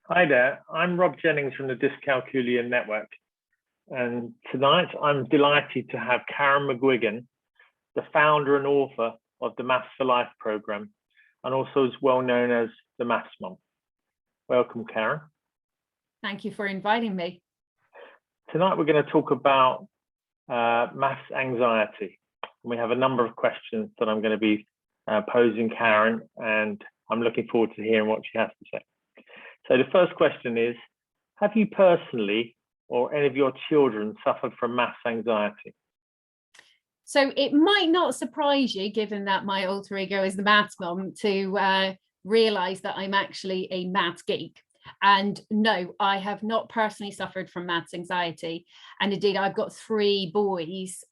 Hi there, I'm Rob Jennings from the Dyscalculia Network. And tonight I'm delighted to have Karen McGuigan, the founder and author of the Maths for Life program, and also is well known as the Maths Mum. Welcome, Karen. Thank you for inviting me. Tonight we're going to talk about maths anxiety. We have a number of questions that I'm going to be posing Karen, and I'm looking forward to hearing what she has to say. So the first question is, have you personally or any of your children suffered from maths anxiety? So it might not surprise you, given that my alter ego is the Maths Mum, to realise that I'm actually a maths geek. And no, I have not personally suffered from maths anxiety. And indeed, I've got three boys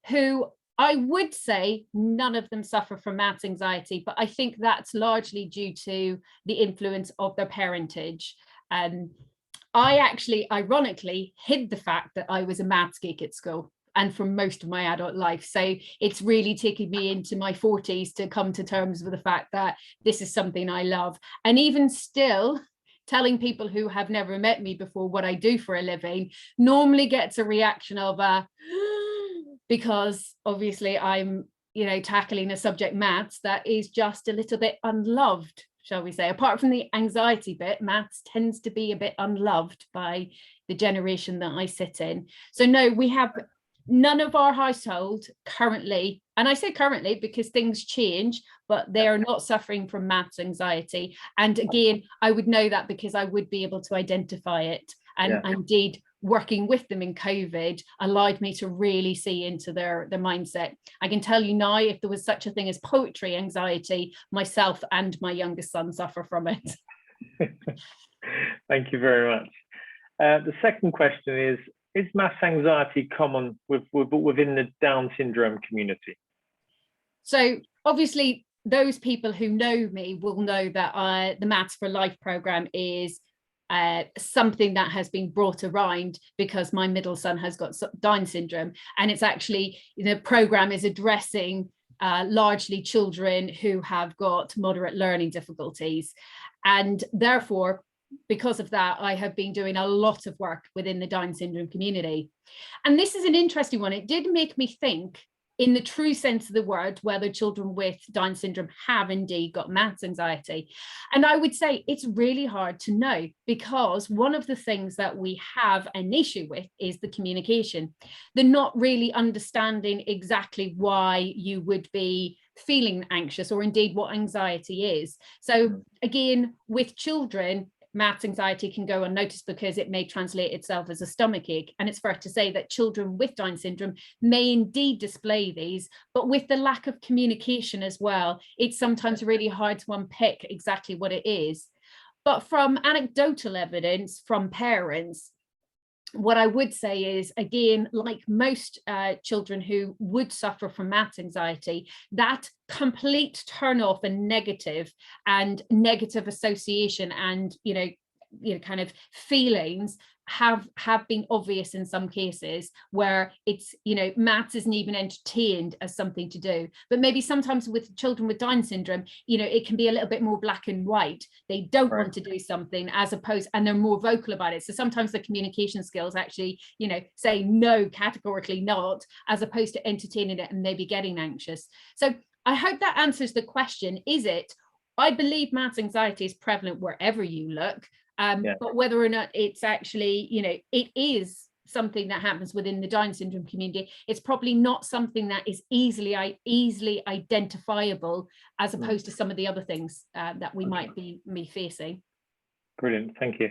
who I would say none of them suffer from maths anxiety, but I think that's largely due to the influence of their parentage. I actually, ironically, hid the fact that I was a maths geek at school and for most of my adult life. So it's really taken me into my 40s to come to terms with the fact that this is something I love. And even still, telling people who have never met me before what I do for a living normally gets a reaction of because obviously I'm, tackling a subject, maths, that is just a little bit unloved, shall we say. Apart from the anxiety bit, maths tends to be a bit unloved by the generation that I sit in. So no, we have none of our household currently, and I say currently because things change, but they are not suffering from maths anxiety. And again, I would know that because I would be able to identify it. And indeed, working with them in COVID allowed me to really see into their mindset. I can tell you now, if there was such a thing as poetry anxiety, myself and my youngest son suffer from it. Thank you very much. The second question is maths anxiety common within the Down syndrome community? So obviously, those people who know me will know that the Maths for Life program is something that has been brought around because my middle son has got Down syndrome, and it's actually, the program is addressing largely children who have got moderate learning difficulties, and therefore because of that I have been doing a lot of work within the Down syndrome community. And this is an interesting one. It did make me think, in the true sense of the word, whether children with Down syndrome have indeed got maths anxiety. And I would say it's really hard to know, because one of the things that we have an issue with is the communication. They're not really understanding exactly why you would be feeling anxious, or indeed what anxiety is. So again, with children, maths anxiety can go unnoticed because it may translate itself as a stomach ache. And it's fair to say that children with Down syndrome may indeed display these, but with the lack of communication as well, it's sometimes really hard to unpick exactly what it is. But from anecdotal evidence from parents, what I would say is, again, like most children who would suffer from maths anxiety, that complete turn off and negative association and kind of feelings have been obvious in some cases, where it's maths isn't even entertained as something to do. But maybe sometimes with children with Down syndrome, it can be a little bit more black and white. They don't want to do something, as opposed, and they're more vocal about it. So sometimes the communication skills actually say no, categorically not, as opposed to entertaining it and maybe getting anxious. So I hope that answers the question. I believe maths anxiety is prevalent wherever you look. But whether or not it's actually, it is something that happens within the Down syndrome community, it's probably not something that is easily identifiable, as opposed to some of the other things that we might be facing. Brilliant, thank you.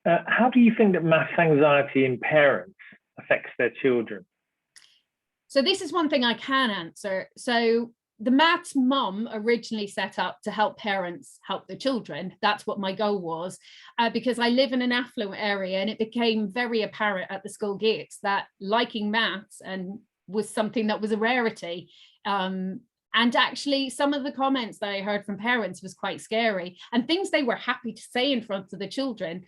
How do you think that maths anxiety in parents affects their children? So this is one thing I can answer. So the Maths Mum originally set up to help parents help their children. That's what my goal was, because I live in an affluent area, and it became very apparent at the school gates that liking maths was something that was a rarity. And actually, some of the comments that I heard from parents was quite scary, and things they were happy to say in front of the children.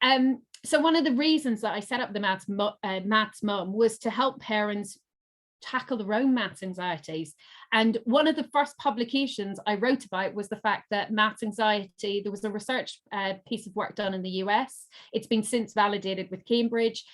So one of the reasons that I set up the Maths Mum was to help parents tackle their own maths anxieties. And one of the first publications I wrote about was the fact that maths anxiety, there was a research piece of work done in the US. It's been since validated with Cambridge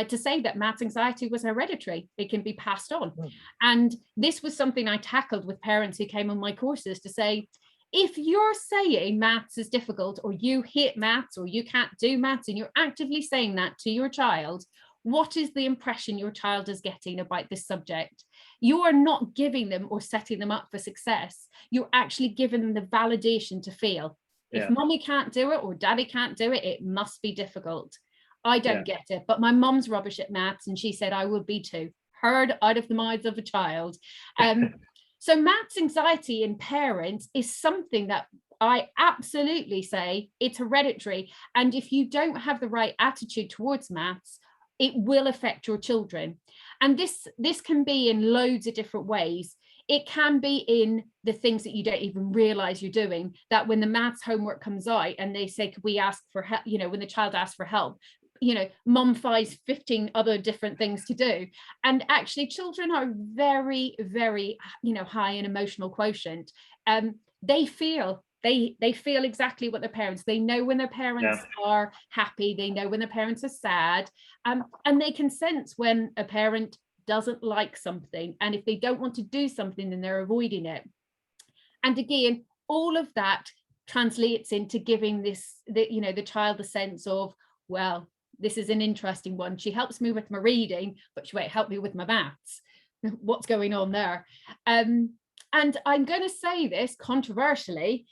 to say that maths anxiety was hereditary. It can be passed on. And this was something I tackled with parents who came on my courses to say, if you're saying maths is difficult, or you hate maths, or you can't do maths, and you're actively saying that to your child, what is the impression your child is getting about this subject? You are not giving them or setting them up for success. You're actually giving them the validation to feel. If mommy can't do it or daddy can't do it, it must be difficult. I don't get it, but my mum's rubbish at maths, and she said I would be too. Heard out of the mouths of a child. So maths anxiety in parents is something that I absolutely say it's hereditary. And if you don't have the right attitude towards maths, it will affect your children. And this can be in loads of different ways. It can be in the things that you don't even realize you're doing, that when the maths homework comes out and they say, could we ask for help, when the child asks for help, mum finds 15 other different things to do. And actually children are very, very, high in emotional quotient. They feel exactly what their parents, they know when their parents are happy, they know when their parents are sad, and they can sense when a parent doesn't like something. And if they don't want to do something, then they're avoiding it. And again, all of that translates into giving the child a sense of, well, this is an interesting one. She helps me with my reading, but she won't help me with my maths. What's going on there? And I'm going to say this controversially,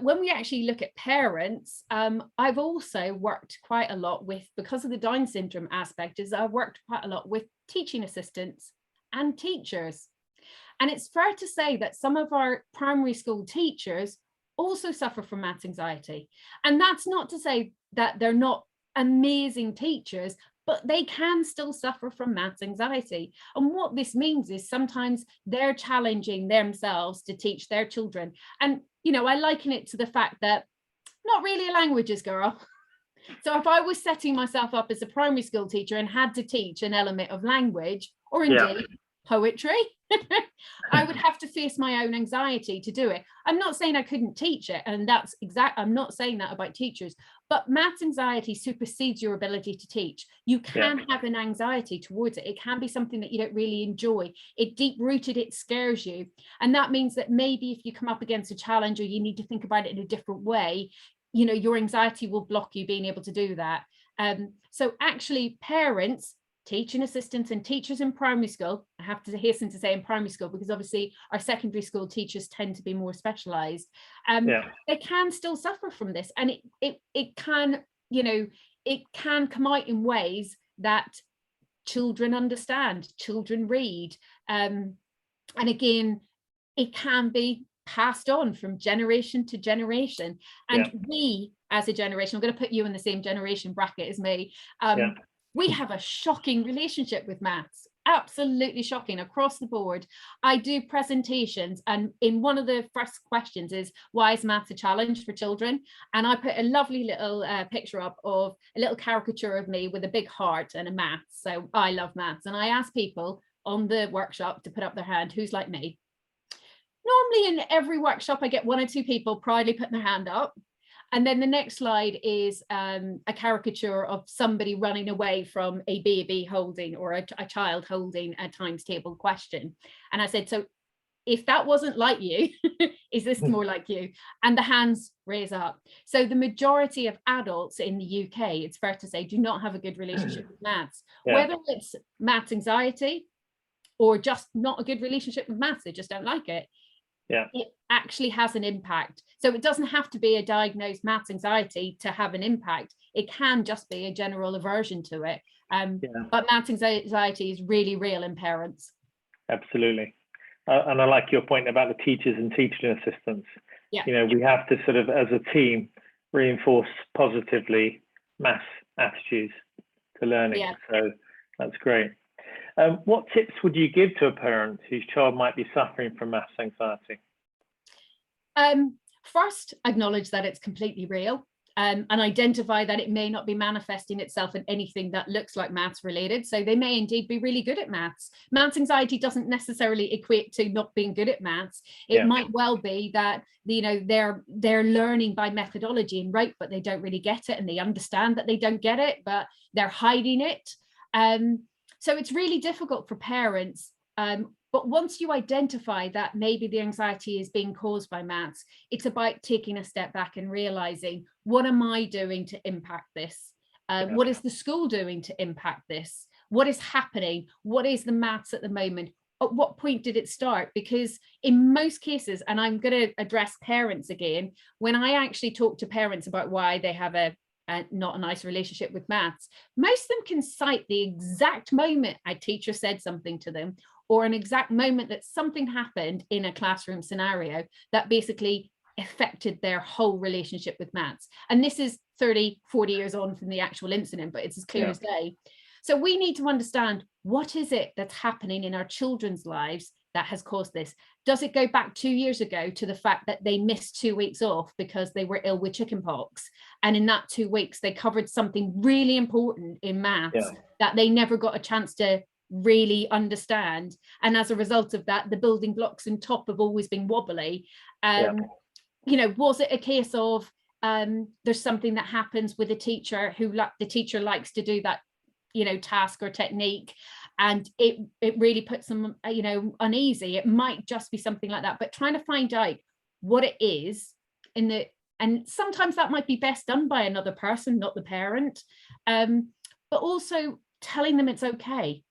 when we actually look at parents, I've also worked quite a lot with, because of the Down syndrome aspect, I've worked quite a lot with teaching assistants and teachers. And it's fair to say that some of our primary school teachers also suffer from maths anxiety. And that's not to say that they're not amazing teachers, but they can still suffer from maths anxiety. And what this means is sometimes they're challenging themselves to teach their children. And, I liken it to the fact that not really a languages girl. So if I was setting myself up as a primary school teacher and had to teach an element of language, or indeed poetry, I would have to face my own anxiety to do it. I'm not saying I couldn't teach it, and I'm not saying that about teachers, but maths anxiety supersedes your ability to teach. You can have an anxiety towards it. It can be something that you don't really enjoy. It deep rooted, it scares you. And that means that maybe if you come up against a challenge, or you need to think about it in a different way, your anxiety will block you being able to do that. So actually parents, teaching assistants and teachers in primary school, I have to hasten to say in primary school, because obviously our secondary school teachers tend to be more specialized. They can still suffer from this, and it can, it can come out in ways that children understand, children read. And again, it can be passed on from generation to generation. And we as a generation, I'm going to put you in the same generation bracket as me, we have a shocking relationship with maths, absolutely shocking across the board. I do presentations, and in one of the first questions is, why is maths a challenge for children? And I put a lovely little picture up of a little caricature of me with a big heart and a maths. So I love maths. And I ask people on the workshop to put up their hand, who's like me? Normally in every workshop, I get one or two people proudly putting their hand up. And then the next slide is a caricature of somebody running away from a baby holding, or a child holding a times table question. And I said, so if that wasn't like you, is this more like you? And the hands raise up. So the majority of adults in the UK, it's fair to say, do not have a good relationship with maths, whether it's maths anxiety or just not a good relationship with maths, they just don't like it. It actually has an impact. So it doesn't have to be a diagnosed maths anxiety to have an impact. It can just be a general aversion to it. But maths anxiety is really real in parents. Absolutely. And I like your point about the teachers and teaching assistants. We have to sort of, as a team, reinforce positively maths attitudes to learning. So that's great. What tips would you give to a parent whose child might be suffering from maths anxiety? First, acknowledge that it's completely real. and identify that it may not be manifesting itself in anything that looks like maths related. So they may indeed be really good at maths. Maths anxiety doesn't necessarily equate to not being good at maths. It might well be that, you know, they're learning by methodology and right, but they don't really get it, and they understand that they don't get it, but they're hiding it. So it's really difficult for parents. But once you identify that maybe the anxiety is being caused by maths, it's about taking a step back and realizing, what am I doing to impact this? What is the school doing to impact this? What is happening? What is the maths at the moment? At what point did it start? Because in most cases, and I'm going to address parents again, when I actually talk to parents about why they have not a nice relationship with maths, most of them can cite the exact moment a teacher said something to them, or an exact moment that something happened in a classroom scenario that basically affected their whole relationship with maths. And this is 30, 40 years on from the actual incident, but it's as clear as day. So we need to understand, what is it that's happening in our children's lives that has caused this? Does it go back 2 years ago to the fact that they missed 2 weeks off because they were ill with chickenpox? And in that 2 weeks, they covered something really important in maths that they never got a chance to really understand. And as a result of that, the building blocks on top have always been wobbly. You know, was it a case of there's something that happens with a teacher who the teacher likes to do that, you know, task or technique, and it really puts them, you know, uneasy? It might just be something like that, but trying to find out what it is and sometimes that might be best done by another person, not the parent, but also telling them it's okay.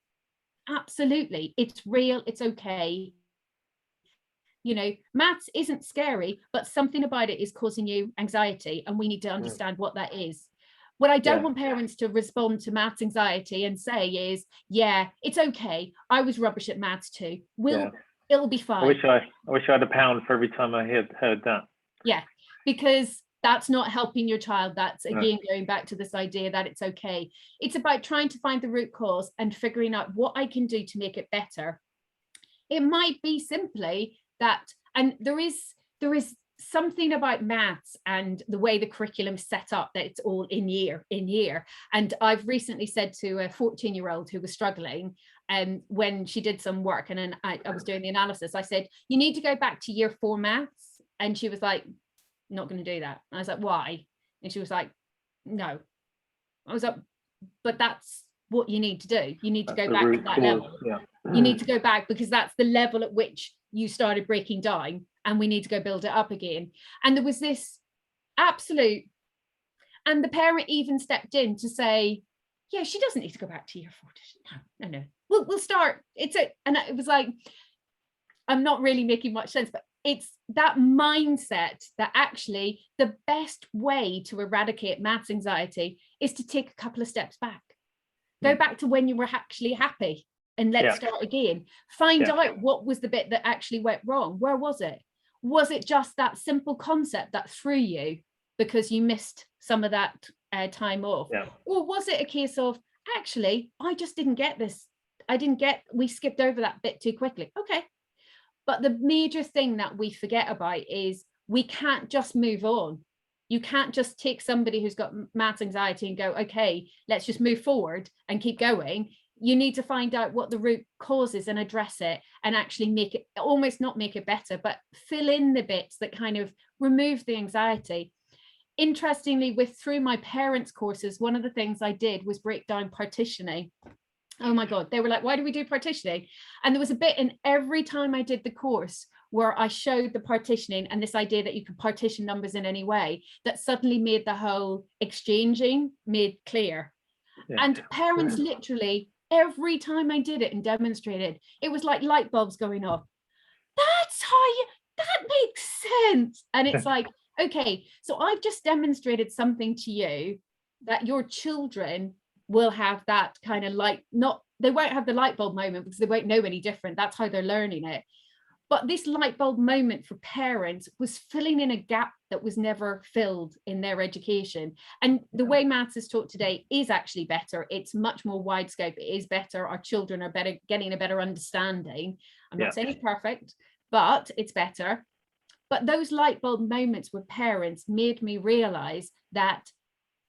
Absolutely, it's real, it's okay. You know, maths isn't scary, but something about it is causing you anxiety, and we need to understand what that is. What I don't want parents to respond to maths anxiety and say is, yeah, it's okay, I was rubbish at maths too. It'll be fine. I wish I had £1 for every time I heard that. Yeah, because that's not helping your child. That's again going back to this idea that it's okay. It's about trying to find the root cause and figuring out what I can do to make it better. It might be simply that, and there is something about maths and the way the curriculum is set up, that it's all in year. And I've recently said to a 14-year-old who was struggling, when she did some work, and then I was doing the analysis, I said, you need to go back to year 4 maths. And she was like, not going to do that. And I was like, why? And she was like, no. I was like, but that's what you need to do. You need to go back to that level. You need to go back, because that's the level at which you started breaking down, and we need to go build it up again. And there was this absolute, and the parent even stepped in to say, yeah, she doesn't need to go back to year 4. No. We'll start. And it was like, I'm not really making much sense, but it's that mindset that actually the best way to eradicate maths anxiety is to take a couple of steps back. Go back to when you were actually happy, and let's start again. Find out what was the bit that actually went wrong. Where was it? Was it just that simple concept that threw you because you missed some of that time off? Or was it a case of, actually, I just didn't get this. We skipped over that bit too quickly. Okay. But the major thing that we forget about is we can't just move on. You can't just take somebody who's got maths anxiety and go, okay, let's just move forward and keep going. You need to find out what the root cause is and address it, and actually make it, almost not make it better, but fill in the bits that kind of remove the anxiety. Interestingly, through my parents' courses, one of the things I did was break down partitioning. Oh my God, they were like, why do we do partitioning? And there was a bit in every time I did the course where I showed the partitioning and this idea that you could partition numbers in any way, that suddenly made the whole exchanging made clear. And parents literally, every time I did it and demonstrated, it was like light bulbs going off. That makes sense. And it's like, okay, so I've just demonstrated something to you that your children will have that kind of they won't have the light bulb moment because they won't know any different. That's how they're learning it. But this light bulb moment for parents was filling in a gap that was never filled in their education. And the way maths is taught today is actually better. It's much more wide scope. It is better. Our children are getting a better understanding. I'm not saying it's perfect, but it's better. But those light bulb moments with parents made me realize that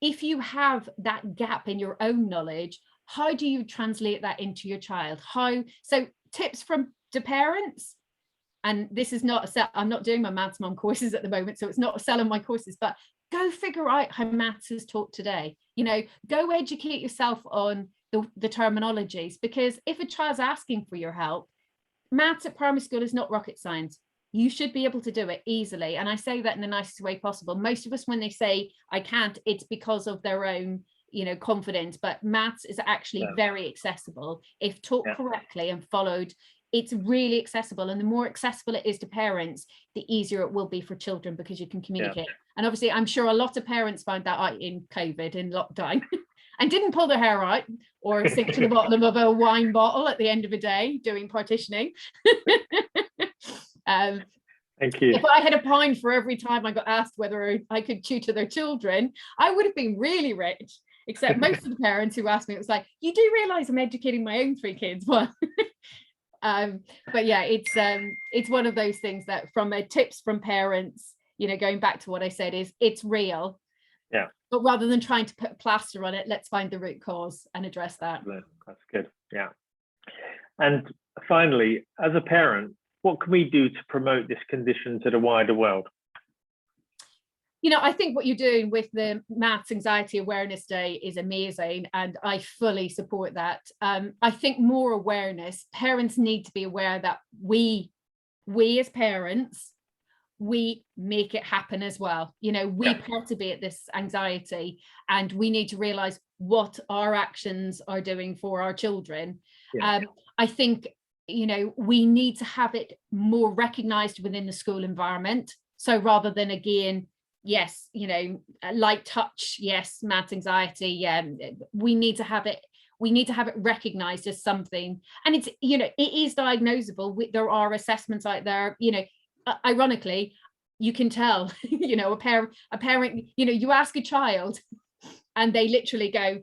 if you have that gap in your own knowledge, how do you translate that into your child? So tips from to parents, and this is not a set, I'm not doing my maths mom courses at the moment, so it's not selling my courses, but go figure out how maths is taught today. Go educate yourself on the terminologies, because if a child's asking for your help, maths at primary school is not rocket science. You should be able to do it easily. And I say that in the nicest way possible. Most of us, when they say I can't, it's because of their own, confidence. But maths is actually very accessible if taught correctly and followed. It's really accessible. And the more accessible it is to parents, the easier it will be for children, because you can communicate. And obviously, I'm sure a lot of parents found that out in COVID, in lockdown, and didn't pull their hair out or sink to the bottom of a wine bottle at the end of a day doing partitioning. Thank you. If I had £1 for every time I got asked whether I could tutor their children, I would have been really rich. Except most of the parents who asked me, it was like, you do realize I'm educating my own 3 kids. Well, but yeah, it's one of those things that from tips from parents, going back to what I said, is it's real. Yeah. But rather than trying to put a plaster on it, let's find the root cause and address that. That's good. Yeah. And finally, as a parent, what can we do to promote this condition to the wider world? I think what you're doing with the Maths Anxiety Awareness Day is amazing, and I fully support that. I think more awareness, parents need to be aware that we as parents, we make it happen as well. We cultivate this anxiety, and we need to realize what our actions are doing for our children. I think, we need to have it more recognized within the school environment. So rather than, again, yes, light touch, yes, maths anxiety, we need to have it recognized as something, and it's, it is diagnosable. There are assessments out there, ironically, you can tell, a parent, you ask a child and they literally go,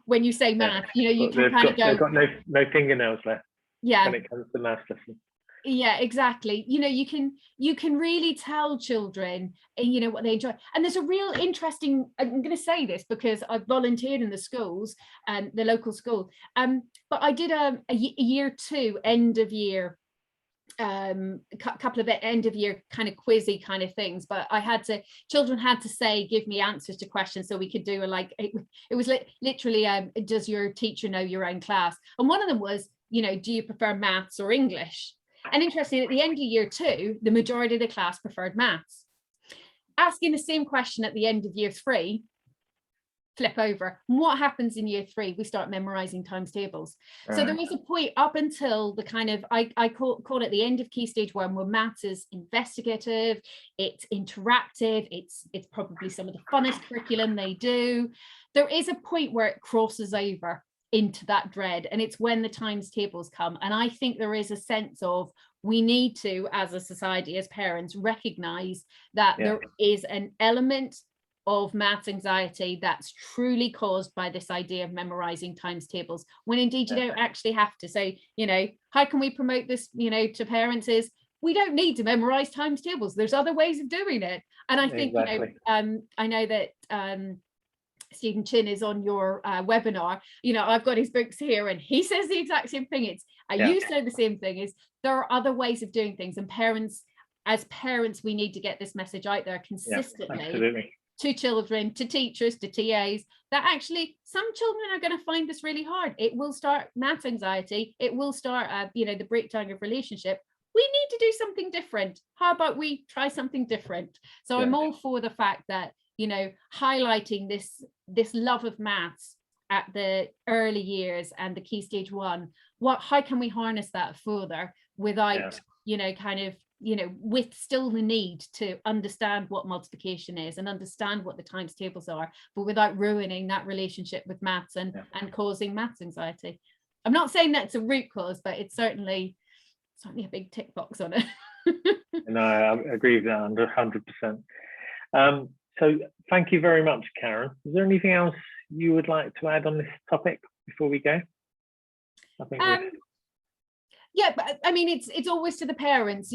when you say math, you can kind of go, they've got no fingernails left. When it comes to maths lesson. Yeah, exactly. You can really tell children, what they enjoy. And there's a real interesting, I'm going to say this because I've volunteered in the schools and the local school. But I did a year 2 end of year, couple of end of year kind of quizzy kind of things, but children had to give me answers to questions, so we could do it was literally does your teacher know your own class? And one of them was, do you prefer maths or English? And interestingly, at the end of year 2, the majority of the class preferred maths. Asking the same question at the end of year 3, flip over. And what happens in year 3? We start memorizing times tables. So there is a point up until the kind of, I call it the end of Key Stage 1, where maths is investigative, it's interactive, it's probably some of the funnest curriculum they do. There is a point where it crosses over into that dread, and it's when the times tables come. And I think there is a sense of, we need to, as a society, as parents, recognize that there is an element of maths anxiety that's truly caused by this idea of memorizing times tables, when indeed you don't actually have to. So, how can we promote this, to parents, is we don't need to memorize times tables. There's other ways of doing it. And I think, I know that Stephen Chin is on your webinar. I've got his books here, and he says the exact same thing. You say the same thing, is there are other ways of doing things, and as parents, we need to get this message out there consistently to children, to teachers, to TAs, that actually some children are going to find this really hard. It will start maths anxiety. It will start, the breakdown of relationship. We need to do something different. How about we try something different? So I'm all for the fact that, highlighting this love of maths at the early years and the Key Stage 1. How can we harness that further without, with still the need to understand what multiplication is and understand what the times tables are, but without ruining that relationship with maths and causing maths anxiety. I'm not saying that's a root cause, but it's certainly a big tick box on it. No, I agree with that 100%. So thank you very much, Karen. Is there anything else you would like to add on this topic before we go? I think yeah, but I mean, it's always to the parents,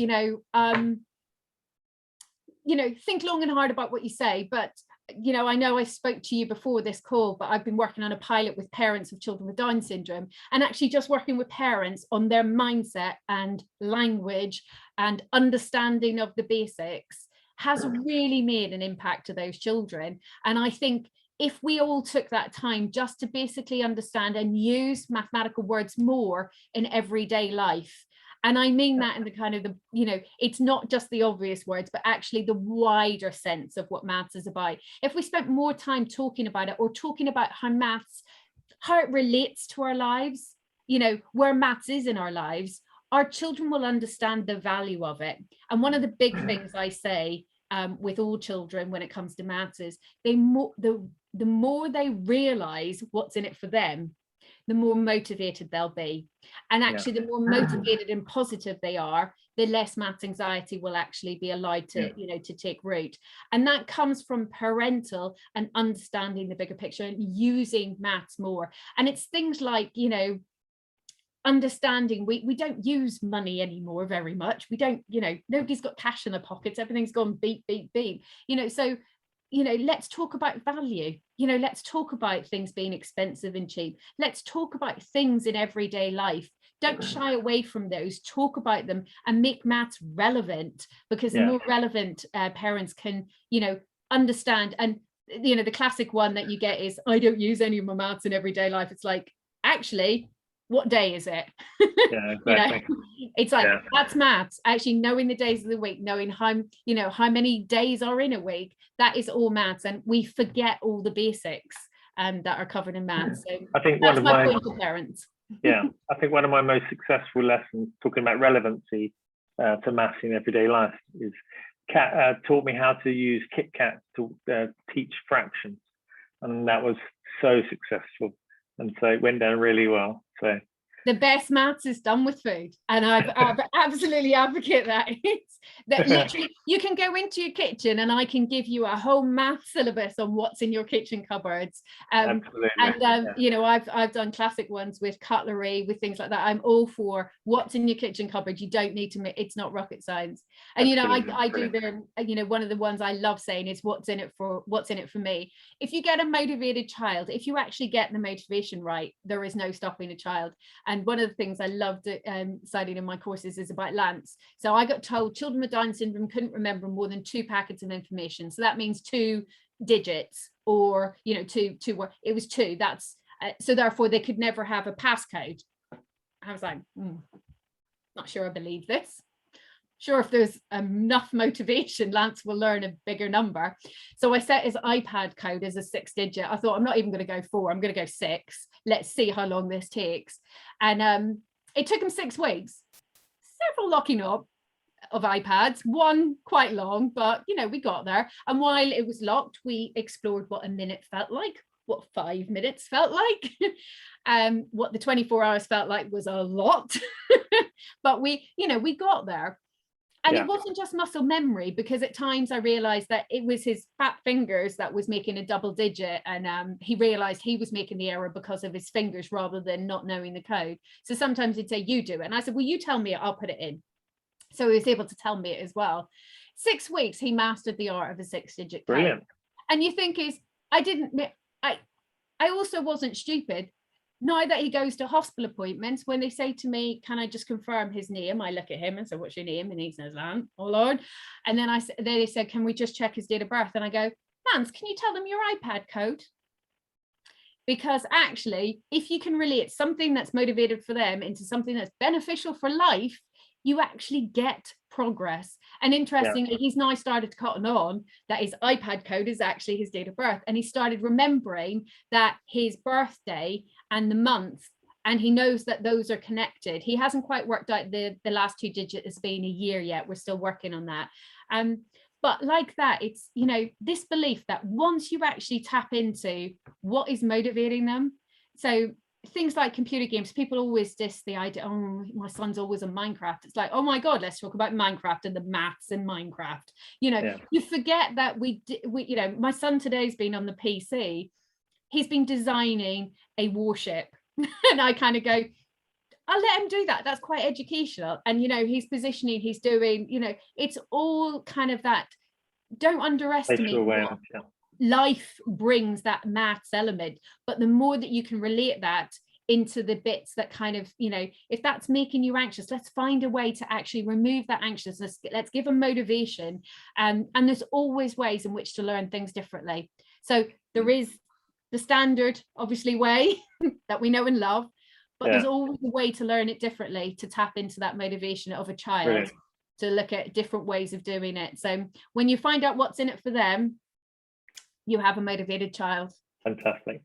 think long and hard about what you say, but I know I spoke to you before this call, but I've been working on a pilot with parents of children with Down syndrome, and actually just working with parents on their mindset and language and understanding of the basics has really made an impact to those children. And I think if we all took that time just to basically understand and use mathematical words more in everyday life, and I mean that in the kind of it's not just the obvious words, but actually the wider sense of what maths is about. If we spent more time talking about it, or talking about how it relates to our lives, where maths is in our lives, our children will understand the value of it. And one of the big things I say with all children when it comes to maths is the more they realize what's in it for them, the more motivated they'll be. And actually, the more motivated and positive they are, the less maths anxiety will actually be allowed to, to take root. And that comes from parental and understanding the bigger picture and using maths more. And it's things like, understanding we don't use money anymore very much. We don't, nobody's got cash in their pockets. Everything's gone beep, beep, beep. So let's talk about value. Let's talk about things being expensive and cheap. Let's talk about things in everyday life. Don't shy away from those. Talk about them and make maths relevant, because the more relevant parents can, understand. And, the classic one that you get is, I don't use any of my maths in everyday life. It's like, actually, what day is it? Yeah, exactly. It's like, that's maths. Actually knowing the days of the week, knowing how many days are in a week, that is all maths. And we forget all the basics that are covered in maths. So I think that's my point to parents. I think one of my most successful lessons talking about relevancy to maths in everyday life is Kat taught me how to use Kit Kat to teach fractions, and that was so successful. And so it went down really well. So the best maths is done with food, and I've absolutely advocate that. It's that literally you can go into your kitchen and I can give you a whole math syllabus on what's in your kitchen cupboards. Absolutely. And I've done classic ones with cutlery, with things like that. I'm all for what's in your kitchen cupboard. You don't need to it's not rocket science. And I do one of the ones I love saying is what's in it for me. If you get a motivated child, if you actually get the motivation right, there is no stopping a child. And one of the things I loved studying in my courses is about Lance. So I got told children with Down syndrome couldn't remember more than 2 packets of information. So that means 2 digits, or two. It was 2. That's so therefore they could never have a passcode. I was like, not sure I believe this. Sure, if there's enough motivation, Lance will learn a bigger number. So I set his iPad code as a 6-digit. I thought, I'm not even going to go 4, I'm going to go 6. Let's see how long this takes. And it took him 6 weeks, several locking up of iPads, one quite long, but we got there. And while it was locked, we explored what a minute felt like, what 5 minutes felt like. What the 24 hours felt like was a lot. But we got there. And it wasn't just muscle memory, because at times I realized that it was his fat fingers that was making a double digit. And he realized he was making the error because of his fingers rather than not knowing the code. So sometimes he'd say, you do it. And I said, well, you tell me it, I'll put it in. So he was able to tell me it as well. 6 weeks, he mastered the art of a 6-digit code. Brilliant. And you think I also wasn't stupid. Now that he goes to hospital appointments, when they say to me, can I just confirm his name? I look at him and say, what's your name? And he says, Lance. Oh, Lord. And then they said, can we just check his date of birth? And I go, Lance, can you tell them your iPad code? Because actually, if you can relate something that's motivated for them into something that's beneficial for life, you actually get progress. And interestingly, he's now started to cotton on that his iPad code is actually his date of birth. And he started remembering that his birthday and the month, and he knows that those are connected. He hasn't quite worked out the last 2 digits as being a year yet. We're still working on that. But like that, it's, this belief that once you actually tap into what is motivating them. So things like computer games, people always diss the idea, oh, my son's always on Minecraft. It's like, oh my God, let's talk about Minecraft and the maths in Minecraft. You forget that my son today's been on the PC. He's been designing a warship. And I kind of go, I'll let him do that. That's quite educational. And, he's positioning, he's doing, it's all kind of that don't underestimate Spatial what awareness, yeah. life brings, that maths element. But the more that you can relate that into the bits that kind of, you know, if that's making you anxious, let's find a way to actually remove that anxiousness. Let's give a motivation. And there's always ways in which to learn things differently. So there is the standard, obviously, way that we know and love, but there's always a way to learn it differently, to tap into that motivation of a child. Brilliant. To look at different ways of doing it. So when you find out what's in it for them, you have a motivated child. Fantastic.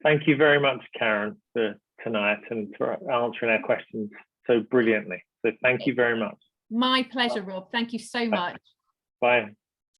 Thank you very much, Karen, for tonight and for answering our questions so brilliantly. So thank you very much. My pleasure, Rob. Thank you so much. Bye.